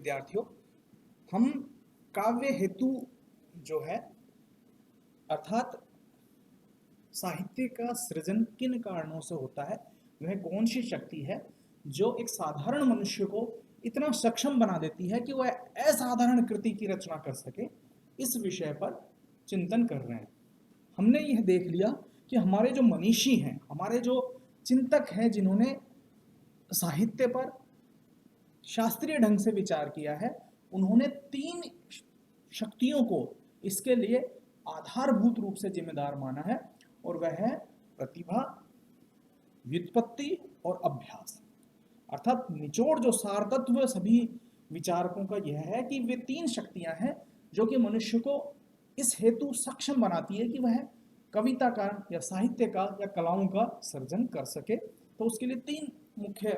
विद्यार्थियों, हम काव्य हेतु जो है अर्थात साहित्य का सृजन किन कारणों से होता है, वह कौन सी शक्ति है जो एक साधारण मनुष्य को इतना सक्षम बना देती है कि वह असाधारण कृति की रचना कर सके, इस विषय पर चिंतन कर रहे हैं। हमने यह देख लिया कि हमारे जो मनीषी हैं, हमारे जो चिंतक हैं, जिन्होंने साहित्य पर शास्त्रीय ढंग से विचार किया है, उन्होंने 3 शक्तियों को इसके लिए आधारभूत रूप से जिम्मेदार माना है, और वह है प्रतिभा, व्युत्पत्ति और अभ्यास। अर्थात निचोड़ जो सार तत्व सभी विचारकों का यह है कि वे 3 शक्तियां हैं जो कि मनुष्य को इस हेतु सक्षम बनाती है कि वह कविता का या साहित्य का या कलाओं का सर्जन कर सके। तो उसके लिए 3 मुख्य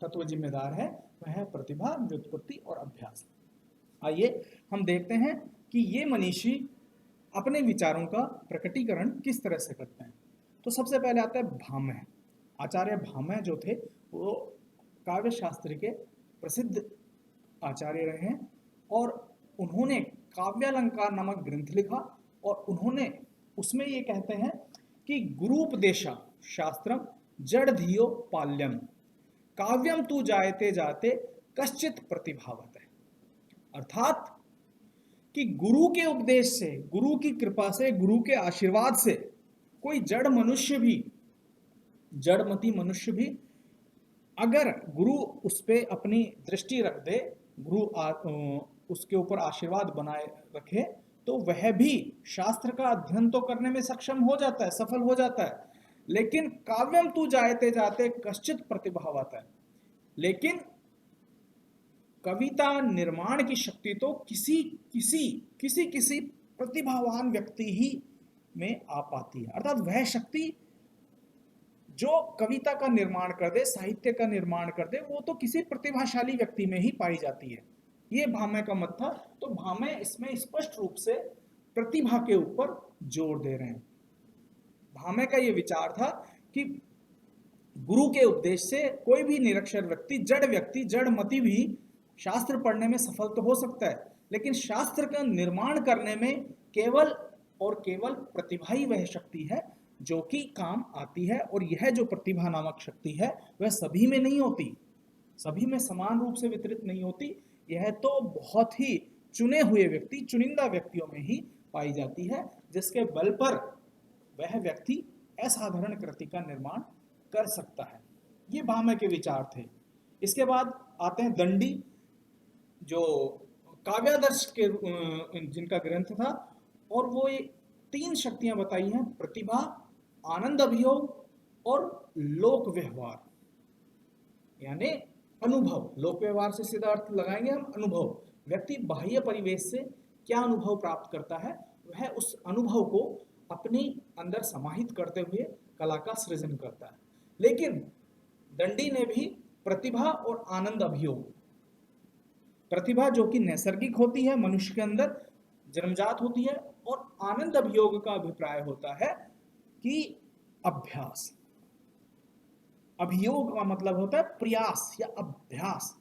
तत्व जिम्मेदार है, वह है प्रतिभा, व्युत्पत्ति और अभ्यास। आइए हम देखते हैं कि ये मनीषी अपने विचारों का प्रकटीकरण किस तरह से करते हैं। तो सबसे पहले आता है भामह। आचार्य भामह जो थे वो काव्य शास्त्र के प्रसिद्ध आचार्य रहे हैं, और उन्होंने काव्यालंकार नामक ग्रंथ लिखा, और उन्होंने उसमें ये कहते हैं कि गुरूपदेशा शास्त्रम जड़ धियो पाल्यम काव्यम तू जायते जाते कश्चित प्रतिभावत है। अर्थात कि गुरु के उपदेश से, गुरु की कृपा से, गुरु के आशीर्वाद से कोई जड़ मनुष्य भी, जड़मती मनुष्य भी अगर गुरु उस पर अपनी दृष्टि रख दे, गुरु उसके ऊपर आशीर्वाद बनाए रखे, तो वह भी शास्त्र का अध्ययन तो करने में सक्षम हो जाता है, सफल हो जाता है। लेकिन काव्यम तू जायते जाते कश्चित प्रतिभावत है, लेकिन कविता निर्माण की शक्ति तो किसी प्रतिभावान व्यक्ति ही में आ पाती है। अर्थात वह शक्ति जो कविता का निर्माण कर दे, साहित्य का निर्माण कर दे, वो तो किसी प्रतिभाशाली व्यक्ति में ही पाई जाती है। ये भामह का मत था। तो भामह इसमें स्पष्ट रूप से प्रतिभा के ऊपर जोर दे रहे हैं। भामह का ये विचार था कि गुरु के उपदेश से कोई भी निरक्षर व्यक्ति, जड़मती भी शास्त्र पढ़ने में सफल तो हो सकता है, लेकिन शास्त्र का निर्माण करने में केवल और केवल प्रतिभा ही वह शक्ति है जो कि काम आती है। और यह जो प्रतिभा नामक शक्ति है वह सभी में नहीं होती, सभी में समान रूप से वितरित नहीं होती। यह तो बहुत ही चुने हुए व्यक्ति, चुनिंदा व्यक्तियों में ही पाई जाती है, जिसके बल पर वह व्यक्ति असाधारण कृति का निर्माण कर सकता है। ये भामह के विचार थे। इसके बाद आते हैं दंडी, जो काव्यादर्श के जिनका ग्रंथ था, और वो ये 3 शक्तियां बताई हैं, प्रतिभा, आनंद अभियोग और लोक व्यवहार, यानी अनुभव। लोक व्यवहार से सीधा अर्थ लगाएंगे हम अनुभव। व्यक्ति बाह्य परिवेश से क्या अनुभव प्राप्त करता है, वह उस अनुभव को अपने अंदर समाहित करते हुए कला का सृजन करता है। लेकिन दंडी ने भी प्रतिभा और आनंद अभियोग, प्रतिभा जो कि नैसर्गिक होती है, मनुष्य के अंदर जन्मजात होती है, और आनंद अभियोग का अभिप्राय होता है कि अभ्यास। अभियोग का मतलब होता है प्रयास या अभ्यास।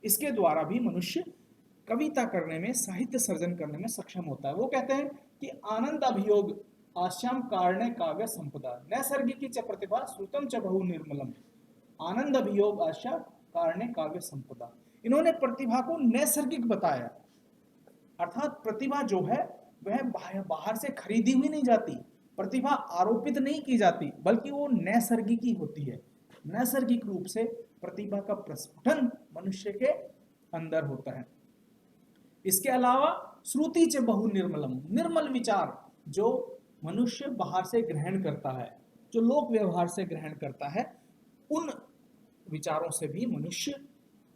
इसके द्वारा भी मनुष्य कविता करने में, साहित्य सर्जन करने में सक्षम होता है। वो कहते हैं कि आनंद अभियोग आश्याम कारणे काव्य संपदा नैसर्गिकी च प्रतिभा श्रुतम च बहु निर्मलम। आनंद अभियोग आश्या कारणे काव्य संपदा। इन्होंने प्रतिभा को नैसर्गिक बताया, अर्थात प्रतिभा जो है वह बाहर से खरीदी हुई नहीं जाती, प्रतिभा आरोपित नहीं की जाती, बल्कि वो नैसर्गिकी होती है। नैसर्गिक रूप से प्रतिभा का प्रस्फुटन मनुष्य के अंदर होता है। इसके अलावा श्रुति च बहु निर्मलम, निर्मल विचार जो मनुष्य बाहर से ग्रहण करता है, जो लोक व्यवहार से ग्रहण करता है, उन विचारों से भी मनुष्य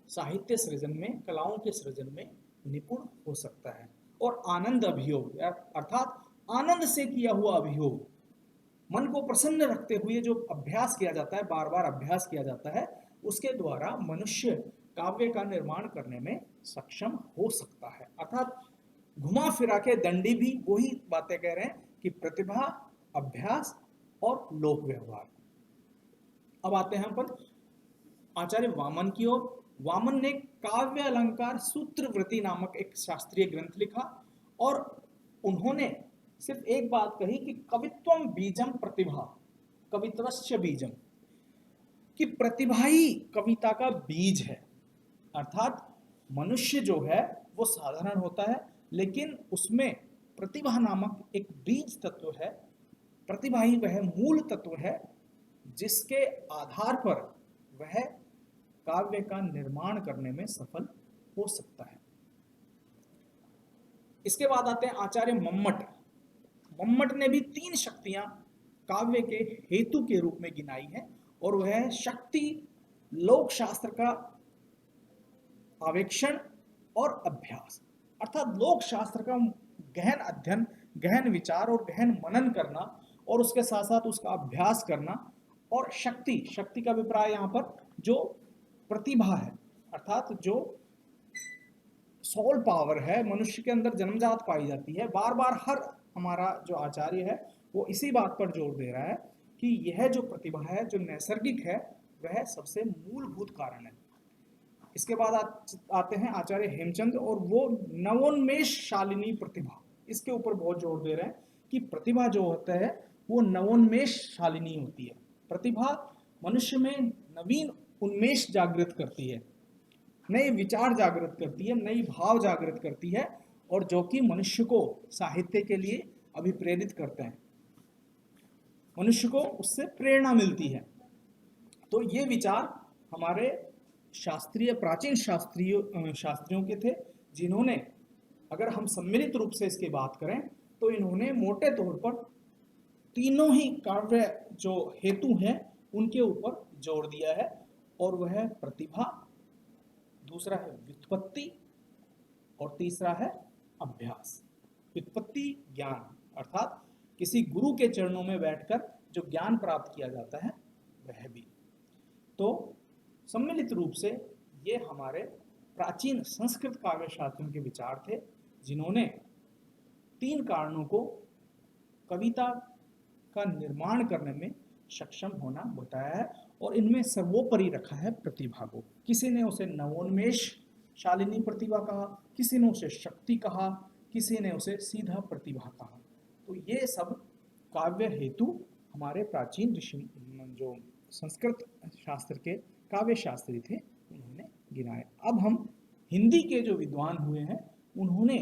साहित्य सृजन में, कलाओं के सृजन में निपुण हो सकता है। और आनंद अभियोग अर्थात आनंद से किया हुआ अभियोग, मन को प्रसन्न रखते हुए जो अभ्यास किया जाता है, बार बार अभ्यास किया जाता है, उसके द्वारा मनुष्य काव्य का निर्माण करने में सक्षम हो सकता है। अर्थात घुमा फिरा के दंडी भी वही बातें कह रहे हैं कि प्रतिभा, अभ्यास और लोक व्यवहार। अब आते हैं अपन आचार्य वामन की ओर। वामन ने काव्य अलंकार सूत्रवृत्ति नामक एक शास्त्रीय ग्रंथ लिखा और उन्होंने सिर्फ एक बात कही कि कवित्वम बीजम प्रतिभा, कवित्वस्य बीजम, कि प्रतिभा ही कविता का बीज है। अर्थात मनुष्य जो है वो साधारण होता है, लेकिन उसमें प्रतिभा नामक एक बीज तत्व है। प्रतिभा ही वह मूल तत्व है जिसके आधार पर वह काव्य का निर्माण करने में सफल हो सकता है। इसके बाद आते हैं आचार्य मम्मट। मम्मट ने भी 3 शक्तियां काव्य के हेतु के रूप में गिनाई है और वह है शक्ति, लोक शास्त्र का आवेक्षण और अभ्यास। अर्थात लोक शास्त्र का गहन अध्ययन, गहन विचार और गहन मनन करना और उसके साथ साथ उसका अभ्यास करना, और शक्ति, शक्ति का अभिप्राय यहाँ पर जो प्रतिभा है, अर्थात जो सोल पावर है मनुष्य के अंदर जन्मजात पाई जाती है। बार बार हर हमारा जो आचार्य है वो इसी बात पर जोर दे रहा है कि यह जो प्रतिभा है, जो नैसर्गिक है, वह सबसे मूलभूत कारण है। इसके बाद आते हैं आचार्य हेमचंद्र और वो नवोन्मेष शालिनी प्रतिभा, इसके ऊपर बहुत जोर दे रहे हैं कि प्रतिभा जो होता है वो नवोन्मेष शालिनी होती है। प्रतिभा मनुष्य में नवीन उन्मेष जागृत करती है, नए विचार जागृत करती है, नई भाव जागृत करती है, और जो कि मनुष्य को साहित्य के लिए अभिप्रेरित करते हैं, मनुष्य को उससे प्रेरणा मिलती है। तो ये विचार हमारे शास्त्रीय, प्राचीन शास्त्रियों के थे, जिन्होंने, अगर हम सम्मिलित रूप से इसकी बात करें तो इन्होंने मोटे तौर पर तीनों ही काव्य जो हेतु हैं उनके ऊपर जोर दिया है, और वह है प्रतिभा, दूसरा है व्युत्पत्ति और तीसरा है अभ्यास। व्युत्पत्ति ज्ञान, अर्थात किसी गुरु के चरणों में बैठकर जो ज्ञान प्राप्त किया जाता है वह भी। तो सम्मिलित रूप से ये हमारे प्राचीन संस्कृत काव्य शास्त्रों के विचार थे, जिन्होंने 3 कारणों को कविता का निर्माण करने में सक्षम होना बताया है, और इनमें सर्वोपरि रखा है प्रतिभा को। किसी ने उसे नवोन्मेष शालिनी प्रतिभा कहा, किसी ने उसे शक्ति कहा, किसी ने उसे सीधा प्रतिभा कहा। तो ये सब काव्य हेतु हमारे प्राचीन ऋषि, जो संस्कृत शास्त्र के काव्य शास्त्री थे, उन्होंने गिनाए। अब हम हिंदी के जो विद्वान हुए हैं उन्होंने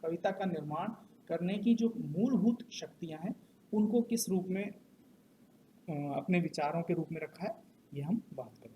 कविता का निर्माण करने की जो मूलभूत शक्तियां हैं उनको किस रूप में अपने विचारों के रूप में रखा है, ये हम बात करें।